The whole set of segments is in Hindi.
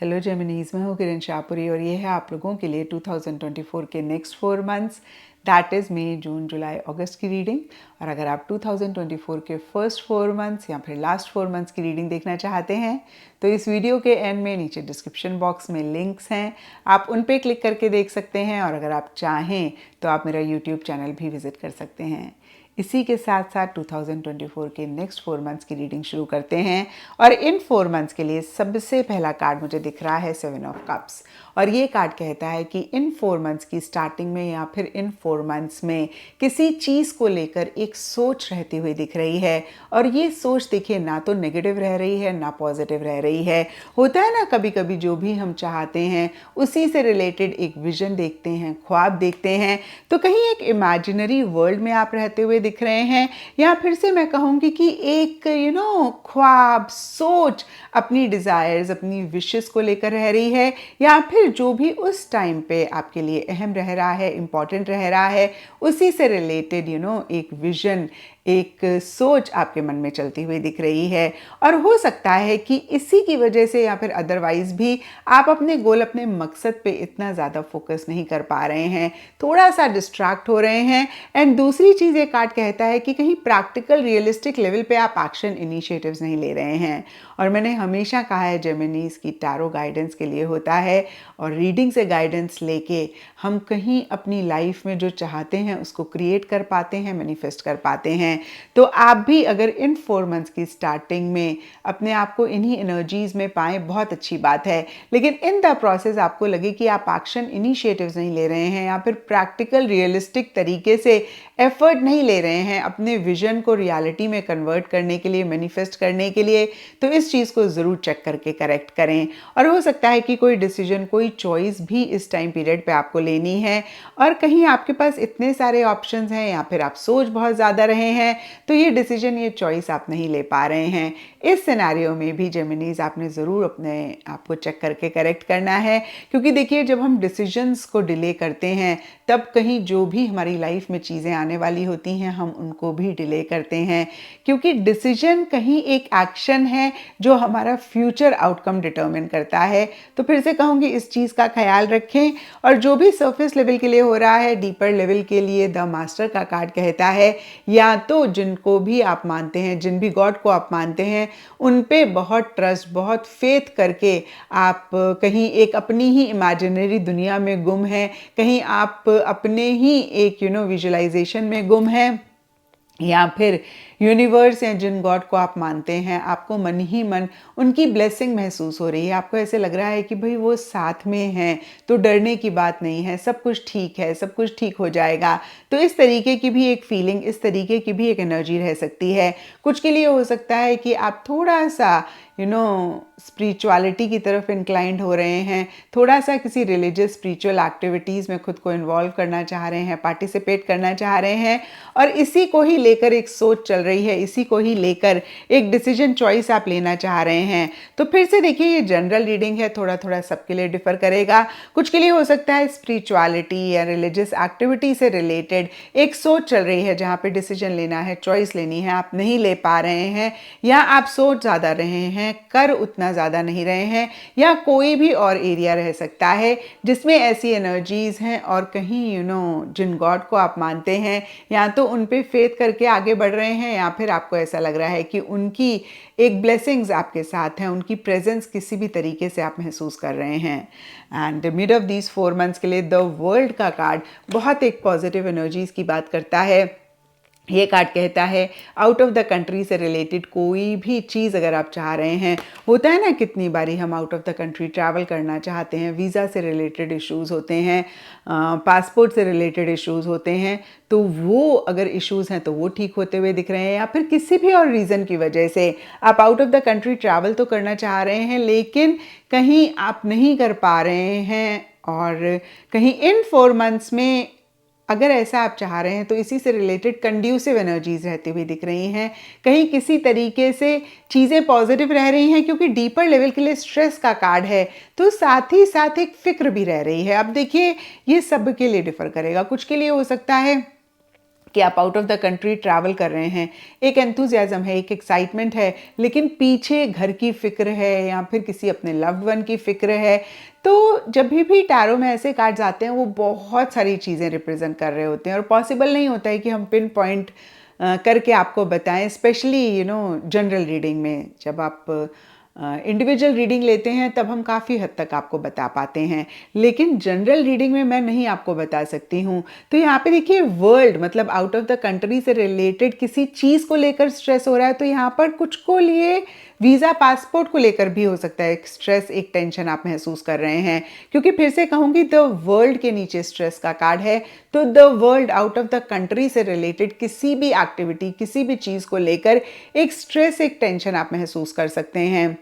हेलो जेमिनीज, मैं हूँ किरण शाहपुरी और ये है आप लोगों के लिए 2024 के नेक्स्ट 4 मंथ्स, दैट इज़ मई, जून, जुलाई, अगस्त की रीडिंग। और अगर आप 2024 के फर्स्ट 4 मंथ्स या फिर लास्ट 4 मंथ्स की रीडिंग देखना चाहते हैं तो इस वीडियो के एंड में नीचे डिस्क्रिप्शन बॉक्स में लिंक्स हैं, आप उन पे क्लिक करके देख सकते हैं। और अगर आप चाहें तो आप मेरा यूट्यूब चैनल भी विजिट कर सकते हैं। इसी के साथ साथ 2024 के नेक्स्ट 4 मंथ्स की रीडिंग शुरू करते हैं। और इन 4 मंथ्स के लिए सबसे पहला कार्ड मुझे दिख रहा है 7 ऑफ कप्स। और ये कार्ड कहता है कि इन 4 मंथ्स की स्टार्टिंग में या फिर इन 4 मंथ्स में किसी चीज़ को लेकर एक सोच रहती हुई दिख रही है। और ये सोच देखिए ना तो नेगेटिव रह रही है ना पॉजिटिव रह रही है। होता है ना कभी कभी जो भी हम चाहते हैं उसी से रिलेटेड एक विजन देखते हैं, ख्वाब देखते हैं, तो कहीं एक इमेजिनरी वर्ल्ड में आप रहते हुए दिख रहे हैं, या फिर से मैं कहूँगी कि एक ख्वाब, सोच अपनी डिज़ायर्स, अपनी विशेस को लेकर रह रही है, या फिर जो भी उस टाइम पे आपके लिए अहम रह रहा है, इम्पॉर्टेंट रह रहा है, उसी से रिलेटेड एक विजन, एक सोच आपके मन में चलती हुई दिख रही है। और हो सकता है कि इसी की वजह से या फिर अदरवाइज भी आप अपने गोल, अपने मकसद पे इतना ज़्यादा फोकस नहीं कर पा रहे हैं, थोड़ा सा डिस्ट्रैक्ट हो रहे हैं। एंड दूसरी चीज़ ये कार्ड कहता है कि कहीं प्रैक्टिकल, रियलिस्टिक लेवल पे आप एक्शन इनिशिएटिव्स नहीं ले रहे हैं। और मैंने हमेशा कहा है जेमिनीज की टैरो गाइडेंस के लिए होता है, और रीडिंग से गाइडेंस लेके हम कहीं अपनी लाइफ में जो चाहते हैं उसको क्रिएट कर पाते हैं, मैनिफेस्ट कर पाते हैं। तो आप भी अगर इन 4 मंथ्स की स्टार्टिंग में अपने आप को इन्हीं एनर्जीज में पाएं, बहुत अच्छी बात है। लेकिन इन द प्रोसेस आपको लगे कि आप एक्शन इनिशिएटिव्स नहीं ले रहे हैं या फिर प्रैक्टिकल, रियलिस्टिक तरीके से एफर्ट नहीं ले रहे हैं अपने विजन को रियलिटी में कन्वर्ट करने के लिए, मैनिफेस्ट करने के लिए, तो इस चीज़ को ज़रूर चेक करके करेक्ट करें। और हो सकता है कि कोई डिसीजन, कोई चॉइस भी इस टाइम पीरियड पे आपको लेनी है, और कहीं आपके पास इतने सारे ऑप्शंस हैं या फिर आप सोच बहुत ज़्यादा रहे हैं तो ये डिसीजन, ये चॉइस आप नहीं ले पा रहे हैं। इस सिनेरियो में भी जेमिनीज आपने ज़रूर अपने आप को चेक करके करेक्ट करना है, क्योंकि देखिए जब हम डिसीजंस को डिले करते हैं तब कहीं जो भी हमारी लाइफ में चीज़ें आने वाली होती हैं हम उनको भी डिले करते हैं, क्योंकि डिसीजन कहीं एक एक्शन है जो हमारा फ्यूचर आउटकम डिटर्मिन करता है। तो फिर से कहूँगी इस चीज़ का ख्याल रखें। और जो भी सरफेस लेवल के लिए हो रहा है, डीपर लेवल के लिए द मास्टर का कार्ड कहता है या तो जिनको भी आप मानते हैं, जिन भी गॉड को आप मानते हैं, उन पे बहुत ट्रस्ट, बहुत फेथ करके आप कहीं एक अपनी ही इमेजिनरी दुनिया में गुम हैं, कहीं आप अपने ही एक विजुअलाइजेशन में गुम हैं, या फिर यूनिवर्स या जिन गॉड को आप मानते हैं आपको मन ही मन उनकी ब्लेसिंग महसूस हो रही है। आपको ऐसे लग रहा है कि भाई वो साथ में हैं, तो डरने की बात नहीं है, सब कुछ ठीक है, सब कुछ ठीक हो जाएगा। तो इस तरीके की भी एक फीलिंग, इस तरीके की भी एक एनर्जी रह सकती है। कुछ के लिए हो सकता है कि आप थोड़ा सा स्पिरिचुअलिटी की तरफ इंक्लाइंड हो रहे हैं, थोड़ा सा किसी रिलीजियस स्पिरिचुअल एक्टिविटीज़ में खुद को इन्वॉल्व करना चाह रहे हैं, पार्टिसिपेट करना चाह रहे हैं, और इसी को ही लेकर एक सोच चल रही है, इसी को ही लेकर एक डिसीजन, चॉइस आप लेना चाह रहे हैं। तो फिर से देखिए ये जनरल रीडिंग है, थोड़ा थोड़ा सबके लिए डिफर करेगा। कुछ के लिए हो सकता है स्पिरिचुअलिटी या रिलीजियस एक्टिविटी से रिलेटेड एक सोच चल रही है जहाँ पे डिसीजन लेना है, चॉइस लेनी है, आप नहीं ले पा रहे हैं, या आप सोच ज़्यादा रहे हैं, कर उतना ज़्यादा नहीं रहे हैं, या कोई भी और एरिया रह सकता है जिसमें ऐसी एनर्जीज हैं। और कहीं जिन गॉड को आप मानते हैं या तो उन पे फेथ करके आगे बढ़ रहे हैं, या फिर आपको ऐसा लग रहा है कि उनकी एक ब्लेसिंग्स आपके साथ हैं, उनकी प्रेजेंस किसी भी तरीके से आप महसूस कर रहे हैं। And mid of these 4 months के लिए द वर्ल्ड का कार्ड बहुत एक पॉजिटिव एनर्जीज की बात करता है। ये कार्ड कहता है आउट ऑफ द कंट्री से रिलेटेड कोई भी चीज़ अगर आप चाह रहे हैं, होता है ना कितनी बारी हम out of the country travel करना चाहते हैं, वीज़ा से रिलेटेड इश्यूज़ होते हैं, पासपोर्ट से रिलेटेड इश्यूज़ होते हैं, तो वो अगर इश्यूज़ हैं तो वो ठीक होते हुए दिख रहे हैं, या फिर किसी भी और रीज़न की वजह से आप out of the country travel तो करना चाह रहे हैं लेकिन कहीं आप नहीं कर पा रहे हैं। और कहीं इन 4 मंथ्स में अगर ऐसा आप चाह रहे हैं तो इसी से रिलेटेड कंड्यूसिव एनर्जीज रहती हुई दिख रही हैं, कहीं किसी तरीके से चीज़ें पॉजिटिव रह रही हैं, क्योंकि डीपर लेवल के लिए स्ट्रेस का कार्ड है, तो साथ ही साथ एक फिक्र भी रह रही है। अब देखिए ये सब के लिए डिफर करेगा। कुछ के लिए हो सकता है कि आप out of the country travel कर रहे हैं, एक एंथुजियाज्म है, एक एक्साइटमेंट है, लेकिन पीछे घर की फिक्र है या फिर किसी अपने लव्ड वन की फिक्र है। तो जब भी टैरो में ऐसे कार्ड्स आते हैं वो बहुत सारी चीज़ें रिप्रेजेंट कर रहे होते हैं और पॉसिबल नहीं होता है कि हम पिन पॉइंट करके आपको बताएं, स्पेशली जनरल रीडिंग में। जब आप इंडिविजुअल रीडिंग लेते हैं तब हम काफ़ी हद तक आपको बता पाते हैं, लेकिन जनरल रीडिंग में मैं नहीं आपको बता सकती हूँ। तो यहाँ पे देखिए वर्ल्ड मतलब आउट ऑफ द कंट्री से रिलेटेड किसी चीज़ को लेकर स्ट्रेस हो रहा है, तो यहाँ पर कुछ को लिए वीज़ा पासपोर्ट को लेकर भी हो सकता है एक स्ट्रेस, एक टेंशन आप महसूस कर रहे हैं। क्योंकि फिर से कहूँगी द वर्ल्ड के नीचे स्ट्रेस का कार्ड है, तो the world out of the country से रिलेटेड किसी भी एक्टिविटी, किसी भी चीज़ को लेकर एक स्ट्रेस, एक टेंशन आप महसूस कर सकते हैं।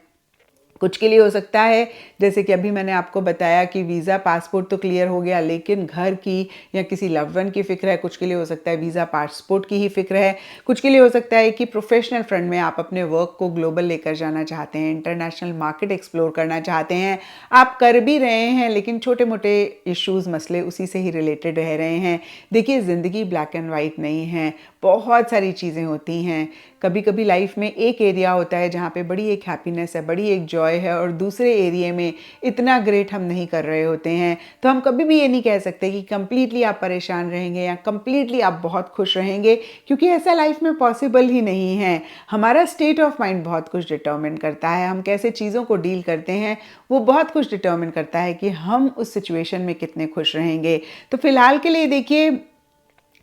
कुछ के लिए हो सकता है जैसे कि अभी मैंने आपको बताया कि वीज़ा पासपोर्ट तो क्लियर हो गया, लेकिन घर की या किसी लव्ड वन की फ़िक्र है। कुछ के लिए हो सकता है वीज़ा पासपोर्ट की ही फ़िक्र है। कुछ के लिए हो सकता है कि प्रोफेशनल फ्रंट में आप अपने वर्क को ग्लोबल लेकर जाना चाहते हैं, इंटरनेशनल मार्केट एक्सप्लोर करना चाहते हैं, आप कर भी रहे हैं, लेकिन छोटे मोटे इश्यूज़, मसले उसी से ही रिलेटेड रह रहे हैं। देखिए ज़िंदगी ब्लैक एंड वाइट नहीं है, बहुत सारी चीज़ें होती हैं। कभी कभी लाइफ में एक एरिया होता है जहाँ पे बड़ी एक हैप्पीनेस है, बड़ी एक जॉय है, और दूसरे एरिया में इतना ग्रेट हम नहीं कर रहे होते हैं। तो हम कभी भी ये नहीं कह सकते कि कंप्लीटली आप परेशान रहेंगे या कंप्लीटली आप बहुत खुश रहेंगे, क्योंकि ऐसा लाइफ में पॉसिबल ही नहीं है। हमारा स्टेट ऑफ माइंड बहुत कुछ डिटर्मिन करता है, हम कैसे चीज़ों को डील करते हैं वो बहुत कुछ डिटर्मिन करता है कि हम उस सिचुएशन में कितने खुश रहेंगे। तो फिलहाल के लिए देखिए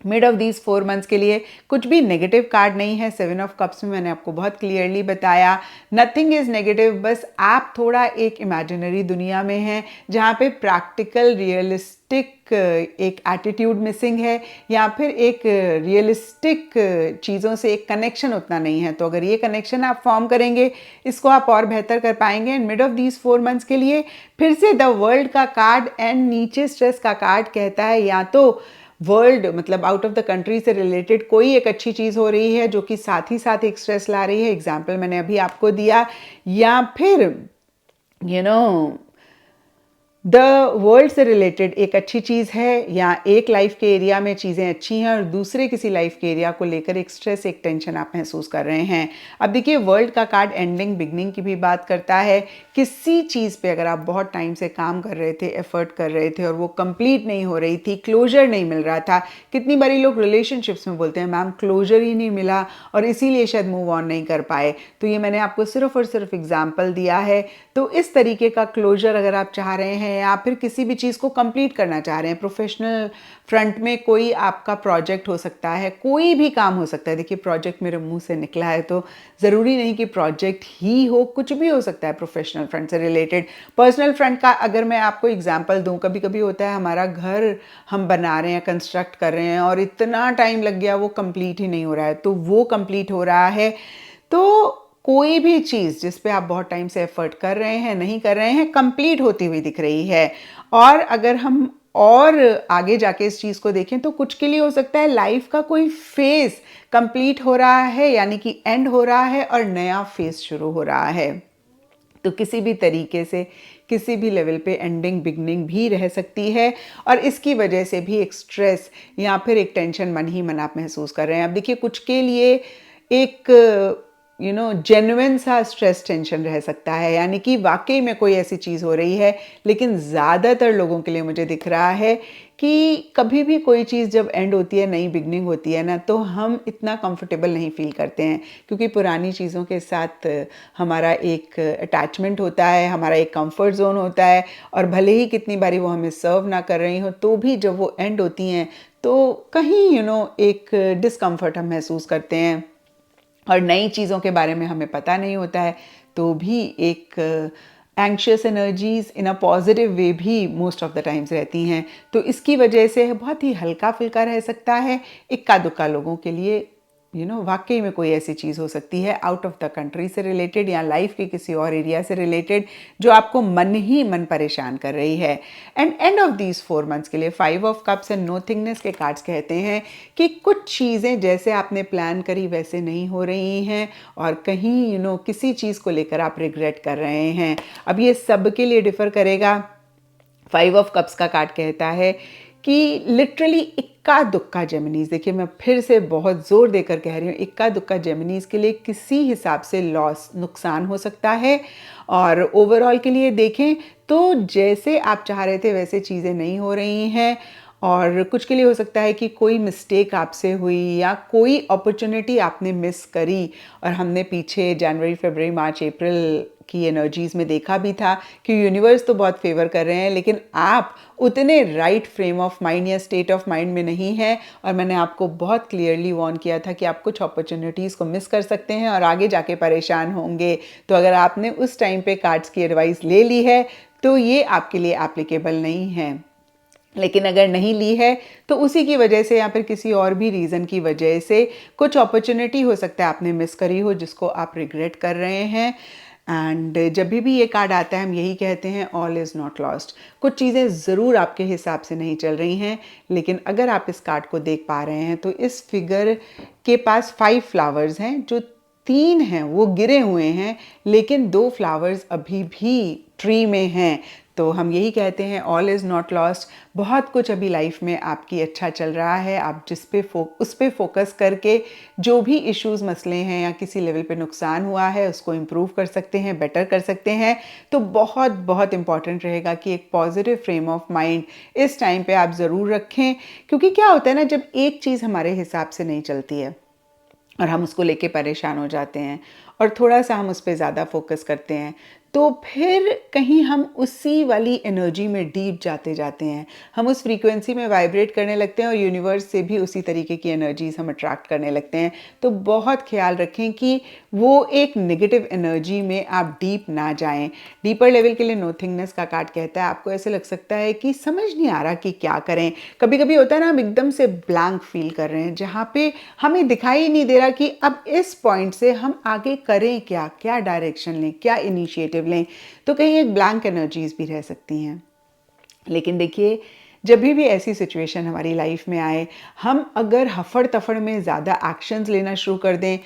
मिड ऑफ दीज 4 मंथ्स के लिए कुछ भी नेगेटिव कार्ड नहीं है। 7 ऑफ कप्स में मैंने आपको बहुत क्लियरली बताया, नथिंग इज़ नेगेटिव। बस आप थोड़ा एक इमेजिनरी दुनिया में हैं जहाँ पे प्रैक्टिकल रियलिस्टिक एक एटीट्यूड मिसिंग है, या फिर एक रियलिस्टिक चीज़ों से एक कनेक्शन उतना नहीं है। तो अगर ये कनेक्शन आप फॉर्म करेंगे, इसको आप और बेहतर कर पाएंगे। And mid of these 4 months के लिए फिर से द वर्ल्ड का कार्ड एंड नीचे स्ट्रेस का कार्ड कहता है या तो वर्ल्ड मतलब आउट ऑफ द कंट्री से रिलेटेड कोई एक अच्छी चीज़ हो रही है जो कि साथ ही साथ एक स्ट्रेस ला रही है, एग्जाम्पल मैंने अभी आपको दिया, या फिर द वर्ल्ड से रिलेटेड एक अच्छी चीज़ है, या एक लाइफ के एरिया में चीज़ें अच्छी हैं और दूसरे किसी लाइफ के एरिया को लेकर एक स्ट्रेस, एक टेंशन आप महसूस कर रहे हैं। अब देखिए वर्ल्ड का कार्ड एंडिंग बिगनिंग की भी बात करता है। किसी चीज़ पे अगर आप बहुत टाइम से काम कर रहे थे, एफर्ट कर रहे थे और वो कंप्लीट नहीं हो रही थी, क्लोजर नहीं मिल रहा था। कितनी बारी लोग रिलेशनशिप्स में बोलते हैं मैम क्लोजर ही नहीं मिला और इसीलिए शायद मूव ऑन नहीं कर पाए। तो ये मैंने आपको सिर्फ और सिर्फ एग्जाम्पल दिया है। तो इस तरीके का क्लोजर अगर आप चाह रहे हैं या फिर किसी भी चीज़ को कंप्लीट करना चाह रहे हैं, प्रोफेशनल फ्रंट में कोई आपका प्रोजेक्ट हो सकता है, कोई भी काम हो सकता है। देखिए प्रोजेक्ट मेरे मुंह से निकला है तो ज़रूरी नहीं कि प्रोजेक्ट ही हो, कुछ भी हो सकता है प्रोफेशनल फ्रंट से रिलेटेड। पर्सनल फ्रंट का अगर मैं आपको एग्जांपल दूं, कभी कभी होता है हमारा घर हम बना रहे हैं, कंस्ट्रक्ट कर रहे हैं और इतना टाइम लग गया वो कंप्लीट ही नहीं हो रहा है, तो वो कंप्लीट हो रहा है। तो कोई भी चीज़ जिस पे आप बहुत टाइम से एफर्ट कर रहे हैं, नहीं कर रहे हैं, कंप्लीट होती हुई दिख रही है। और अगर हम और आगे जाके इस चीज़ को देखें तो कुछ के लिए हो सकता है लाइफ का कोई फेज कंप्लीट हो रहा है, यानी कि एंड हो रहा है और नया फेज शुरू हो रहा है। तो किसी भी तरीके से किसी भी लेवल पे एंडिंग बिगनिंग भी रह सकती है और इसकी वजह से भी एक स्ट्रेस या फिर एक टेंशन मन ही मन आप महसूस कर रहे हैं। अब देखिए कुछ के लिए एक जेन्युइन सा स्ट्रेस टेंशन रह सकता है, यानी कि वाकई में कोई ऐसी चीज़ हो रही है। लेकिन ज़्यादातर लोगों के लिए मुझे दिख रहा है कि कभी भी कोई चीज़ जब एंड होती है, नई बिगनिंग होती है ना, तो हम इतना कंफर्टेबल नहीं फील करते हैं, क्योंकि पुरानी चीज़ों के साथ हमारा एक अटैचमेंट होता है, हमारा एक कंफर्ट जोन होता है, और भले ही कितनी बारी वो हमें सर्व ना कर रही हो, तो भी जब वो एंड होती हैं तो कहीं एक डिस्कम्फर्ट हम महसूस करते हैं। और नई चीज़ों के बारे में हमें पता नहीं होता है, तो भी एक anxious energies in a positive way भी मोस्ट ऑफ द टाइम्स रहती हैं। तो इसकी वजह से बहुत ही हल्का फुल्का रह सकता है। इक्का दुक्का लोगों के लिए वाकई में कोई ऐसी चीज़ हो सकती है आउट ऑफ द कंट्री से रिलेटेड या लाइफ के किसी और एरिया से रिलेटेड जो आपको मन ही मन परेशान कर रही है। And end of these 4 months के लिए 5 ऑफ कप्स एंड नोथिंगनेस के कार्ड्स कहते हैं कि कुछ चीज़ें जैसे आपने प्लान करी वैसे नहीं हो रही हैं और कहीं किसी चीज़ को लेकर आप रिग्रेट कर रहे हैं। अब ये सब के लिए डिफ़र करेगा। 5 ऑफ कप्स का कार्ड कहता है कि लिटरली इक्का दुक्का जेमिनीज, देखिए मैं फिर से बहुत ज़ोर देकर कह रही हूँ, इक्का दुक्का जेमिनीज के लिए किसी हिसाब से लॉस नुकसान हो सकता है। और ओवरऑल के लिए देखें तो जैसे आप चाह रहे थे वैसे चीज़ें नहीं हो रही हैं, और कुछ के लिए हो सकता है कि कोई मिस्टेक आपसे हुई या कोई अपॉर्चुनिटी आपने मिस करी। और हमने पीछे जनवरी, फरवरी, मार्च, अप्रैल की एनर्जीज़ में देखा भी था कि यूनिवर्स तो बहुत फेवर कर रहे हैं, लेकिन आप उतने राइट फ्रेम ऑफ माइंड या स्टेट ऑफ माइंड में नहीं हैं। और मैंने आपको बहुत क्लियरली वार्न किया था कि आप कुछ अपॉर्चुनिटीज़ को मिस कर सकते हैं और आगे जाके परेशान होंगे। तो अगर आपने उस टाइम पे कार्ड्स की एडवाइस ले ली है तो ये आपके लिए एप्लीकेबल नहीं है। लेकिन अगर नहीं ली है तो उसी की वजह से या फिर किसी और भी रीज़न की वजह से कुछ अपॉर्चुनिटी हो सकता है आपने मिस करी हो, जिसको आप रिग्रेट कर रहे हैं। एंड जब भी ये कार्ड आता है हम यही कहते हैं ऑल इज़ नॉट लॉस्ट। कुछ चीज़ें ज़रूर आपके हिसाब से नहीं चल रही हैं, लेकिन अगर आप इस कार्ड को देख पा रहे हैं तो इस फिगर के पास 5 फ्लावर्स हैं, जो 3 हैं वो गिरे हुए हैं, लेकिन 2 फ्लावर्स अभी भी ट्री में हैं। तो हम यही कहते हैं ऑल इज़ नॉट लॉस्ट। बहुत कुछ अभी लाइफ में आपकी अच्छा चल रहा है। आप उस पे फोकस करके जो भी इश्यूज़ मसले हैं या किसी लेवल पे नुकसान हुआ है उसको इम्प्रूव कर सकते हैं, बेटर कर सकते हैं। तो बहुत बहुत इम्पॉर्टेंट रहेगा कि एक पॉजिटिव फ्रेम ऑफ माइंड इस टाइम पे आप ज़रूर रखें, क्योंकि क्या होता है ना, जब एक चीज़ हमारे हिसाब से नहीं चलती है और हम उसको लेके परेशान हो जाते हैं और थोड़ा सा हम उस पर ज़्यादा फोकस करते हैं, तो फिर कहीं हम उसी वाली एनर्जी में डीप जाते जाते हैं, हम उस फ्रीक्वेंसी में वाइब्रेट करने लगते हैं और यूनिवर्स से भी उसी तरीके की एनर्जीज हम अट्रैक्ट करने लगते हैं। तो बहुत ख्याल रखें कि वो एक नेगेटिव एनर्जी में आप डीप ना जाएं। डीपर लेवल के लिए नोथिंगनेस का कार्ड कहता है आपको ऐसे लग सकता है कि समझ नहीं आ रहा कि क्या करें। कभी कभी होता है ना, हम एकदम से ब्लैंक फील कर रहे हैं, जहाँ पे हमें दिखाई नहीं दे रहा कि अब इस पॉइंट से हम आगे करें क्या, क्या डायरेक्शन लें, क्या इनिशिएटिव लें। तो कहीं एक ब्लैंक एनर्जीज भी रह सकती हैं। लेकिन देखिए, जब भी ऐसी सिचुएशन हमारी लाइफ में आए, हम अगर हफड़ तफड़ में ज़्यादा एक्शंस लेना शुरू कर दें,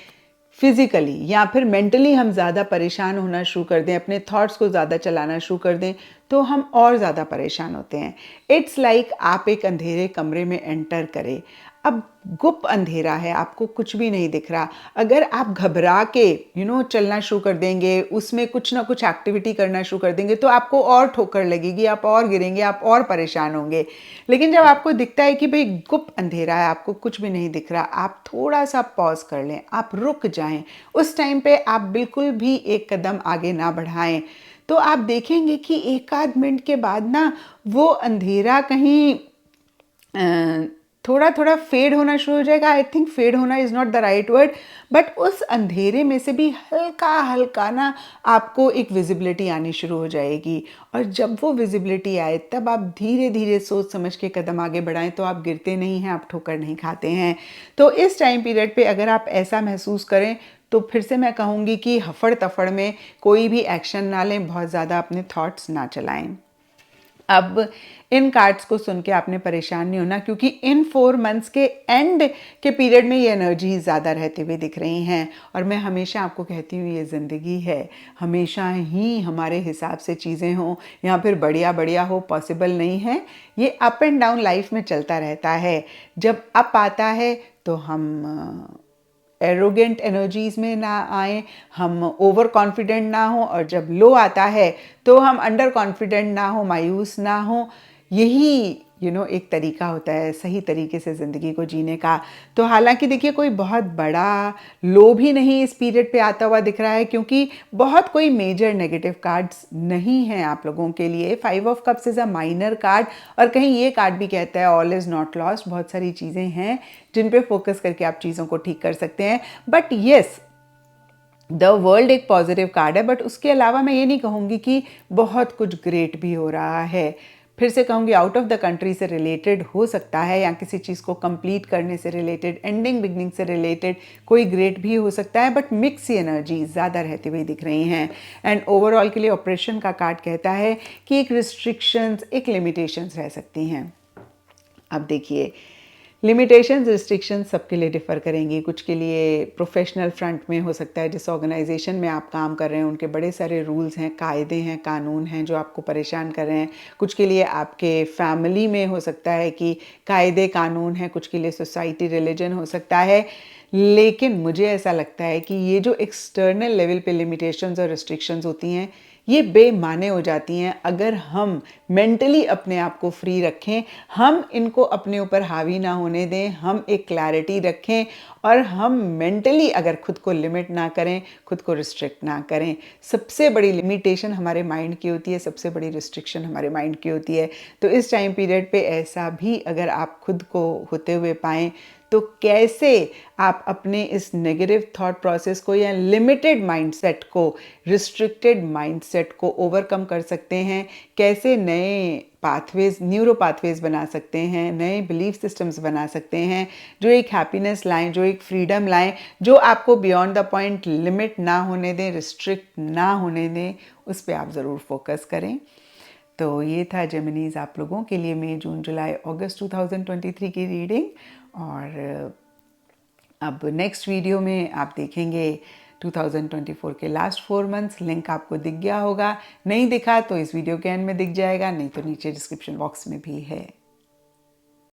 फिजिकली या फिर मेंटली हम ज़्यादा परेशान होना शुरू कर दें, अपने थॉट्स को ज़्यादा चलाना शुरू कर दें, तो हम और ज़्यादा परेशान होते हैं। इट्स लाइक आप एक अंधेरे कमरे में एंटर करें। अब गुप्त अंधेरा है, आपको कुछ भी नहीं दिख रहा। अगर आप घबरा के चलना शुरू कर देंगे, उसमें कुछ ना कुछ एक्टिविटी करना शुरू कर देंगे, तो आपको और ठोकर लगेगी, आप और गिरेंगे, आप और परेशान होंगे। लेकिन जब आपको दिखता है कि भाई गुप्त अंधेरा है, आपको कुछ भी नहीं दिख रहा, आप थोड़ा सा पॉज कर लें, आप रुक जाएं। उस टाइम पे आप बिल्कुल भी एक कदम आगे ना बढ़ाएं, तो आप देखेंगे कि एक आध मिनट के बाद ना वो अंधेरा कहीं थोड़ा थोड़ा फेड होना शुरू हो जाएगा। आई थिंक फेड होना is not the right word, but उस अंधेरे में से भी हल्का हल्का ना आपको एक विजिबिलिटी आनी शुरू हो जाएगी। और जब वो विजिबिलिटी आए तब आप धीरे धीरे सोच समझ के कदम आगे बढ़ाएं, तो आप गिरते नहीं हैं, आप ठोकर नहीं खाते हैं। तो इस टाइम पीरियड पे अगर आप ऐसा महसूस करें तो फिर से मैं कहूँगी कि हफड़ तफड़ में कोई भी एक्शन ना लें, बहुत ज़्यादा अपने थॉट्स ना चलाएं। अब इन कार्ड्स को सुन के आपने परेशान नहीं होना, क्योंकि इन 4 मंथ्स के एंड के पीरियड में ये एनर्जी ज़्यादा रहते हुए दिख रही हैं। और मैं हमेशा आपको कहती हूँ, ये ज़िंदगी है, हमेशा ही हमारे हिसाब से चीज़ें हों या फिर बढ़िया बढ़िया हो पॉसिबल नहीं है। ये अप एंड डाउन लाइफ में चलता रहता है। जब अप आता है तो हम एरोगेंट एनर्जीज में ना आए, हम ओवर कॉन्फिडेंट ना हो, और जब लो आता है तो हम अंडर कॉन्फिडेंट ना हो, मायूस ना हो। यही एक तरीका होता है सही तरीके से ज़िंदगी को जीने का। तो हालांकि देखिए, कोई बहुत बड़ा लो भी नहीं इस पीरियड पे आता हुआ दिख रहा है, क्योंकि बहुत कोई मेजर नेगेटिव कार्ड्स नहीं हैं आप लोगों के लिए। 5 of cups is a minor card, और कहीं ये कार्ड भी कहता है ऑल इज़ नॉट लॉस्ट। बहुत सारी चीज़ें हैं जिन पे फोकस करके आप चीज़ों को ठीक कर सकते हैं। बट येस, द वर्ल्ड एक पॉजिटिव कार्ड है, बट उसके अलावा मैं ये नहीं कहूँगी कि बहुत कुछ ग्रेट भी हो रहा है। फिर से कहूँगी, आउट ऑफ द कंट्री से रिलेटेड हो सकता है, या किसी चीज़ को कंप्लीट करने से रिलेटेड, एंडिंग बिगनिंग से रिलेटेड कोई ग्रेट भी हो सकता है, बट मिक्स एनर्जी ज़्यादा रहती हुई दिख रही हैं। एंड ओवरऑल के लिए ऑपरेशन का कार्ड कहता है कि एक रिस्ट्रिक्शंस, एक लिमिटेशंस रह सकती हैं। अब देखिए, लिमिटेशंस रिस्ट्रिक्शंस सबके लिए डिफ़र करेंगी। कुछ के लिए प्रोफेशनल फ्रंट में हो सकता है, जिस ऑर्गेनाइजेशन में आप काम कर रहे हैं उनके बड़े सारे रूल्स हैं, कायदे हैं, कानून हैं जो आपको परेशान कर रहे हैं। कुछ के लिए आपके फैमिली में हो सकता है कि कायदे कानून हैं, कुछ के लिए सोसाइटी रिलीजन हो सकता है। लेकिन मुझे ऐसा लगता है कि ये जो एक्सटर्नल लेवल पे लिमिटेशंस और रिस्ट्रिक्शंस होती हैं ये बेमाने हो जाती हैं अगर हम मेंटली अपने आप को फ्री रखें, हम इनको अपने ऊपर हावी ना होने दें, हम एक क्लैरिटी रखें और हम मेंटली अगर खुद को लिमिट ना करें, खुद को रिस्ट्रिक्ट ना करें। सबसे बड़ी लिमिटेशन हमारे माइंड की होती है, सबसे बड़ी रिस्ट्रिक्शन हमारे माइंड की होती है। तो इस टाइम पीरियड पे ऐसा भी अगर आप खुद को होते हुए पाएँ तो कैसे आप अपने इस नेगेटिव थॉट प्रोसेस को या लिमिटेड माइंडसेट को, रिस्ट्रिक्टेड माइंडसेट को ओवरकम कर सकते हैं, कैसे नए पाथवेज, न्यूरो पाथवेज बना सकते हैं, नए बिलीफ सिस्टम्स बना सकते हैं जो एक हैप्पीनेस लाएं, जो एक फ्रीडम लाएं, जो आपको बियॉन्ड द पॉइंट लिमिट ना होने दें, रिस्ट्रिक्ट ना होने दें। उस पर आप ज़रूर फोकस करें। तो ये था जेमिनीज आप लोगों के लिए मई, जून, जुलाई, अगस्त 2023 की रीडिंग। और अब नेक्स्ट वीडियो में आप देखेंगे 2024 के लास्ट 4 मंथ्स। लिंक आपको दिख गया होगा, नहीं दिखा तो इस वीडियो के एंड में दिख जाएगा, नहीं तो नीचे डिस्क्रिप्शन बॉक्स में भी है।